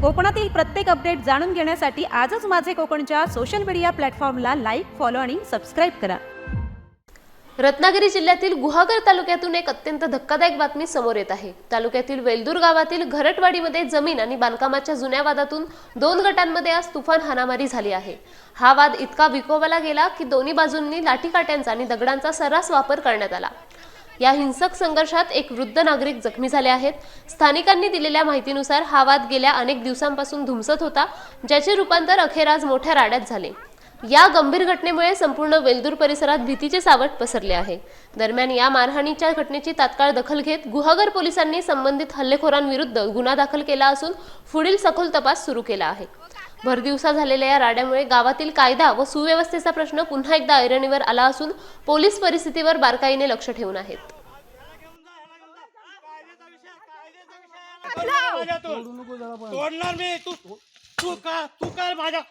कोकणातील प्रत्येक अपडेट जाणून घेण्यासाठी आजच माझे कोकणच्या सोशल मीडिया प्लॅटफॉर्मला लाईक, फॉलो आणि सबस्क्राईब करा। रत्नागिरी जिल्ह्यातील गुहागर तालुक्यातून एक अत्यंत धक्कादायक बातमी समोर येत आहे। तालुक्यातील वेलदूर गावातील घरटवाडीमध्ये जमीन आणि बांधकामाच्या जुन्या वादातून दोन गटांमध्ये आज तुफान हाणामारी झाली आहे। हा वाद इतका विकोपाला गेला की दोन्ही बाजूंनी लाठीकाठ्यांचा आणि दगडांचा सर्रास वापर करण्यात आला। या हिंसक संघर्षात एक वृद्ध नागरिक जखमी झाले आहेत। स्थानिकांनी दिलेल्या माहितीनुसार हा वाद गेल्या अनेक दिवसांपासून धुमसत होता, ज्याचे रूपांतर अखेर आज मोठ्या राड्यात झाले। या गंभीर घटनेमुळे संपूर्ण वेलदूर परिसरात भीतीचे सावट पसरले आहे। दरम्यान या मारहाणीच्या घटनेची तात्काळ दखल घेत गुहागर पोलिसांनी संबंधित हल्लेखोरांविरुद्ध गुन्हा दाखल केला असून पुढील सखोल तपास सुरू केला आहे। भरदिवसा झालेल्या या राड्यामुळे गावातील कायदा व सुव्यवस्थेचा प्रश्न पुन्हा एकदा ऐरणीवर आला असून पोलीस परिस्थितीवर बारकाईने लक्ष ठेवून आहेत। तोडणार मी तू काय माझ्या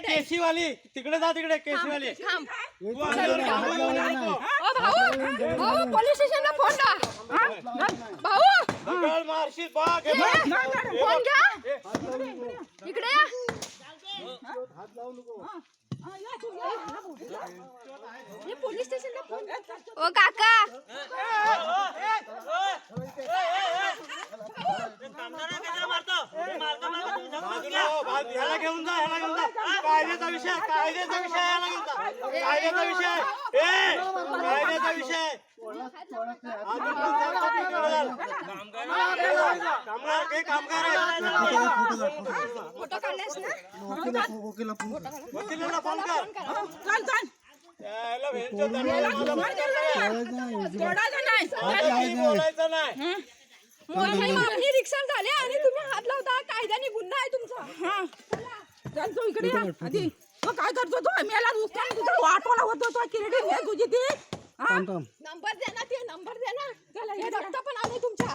केशीवाली तिकडे जा, तिकडे केशीवाली पोलीस स्टेशनला फोन भाऊ मारशील बाग फोन घ्या इकडे या। पोलीस स्टेशनला फोन ओ काका ह्याला घेऊन जा कायद्याचा विषय कायद्याचा विषय कामगार फोटो काढलास ना वकिलाला फोन कर बोलायचं नाही रिक्षा झाले आणि तुम्ही हात लावता कायद्याने गुन्हा आहे तुमचा। तू इकडे या आधी काय करतो तो मेला तुझा ऑटोला होतो तो किरडी घे तुझी ती नंबर दे ना ते नंबर दे ना चला हे रक्त पण आले तुमच्या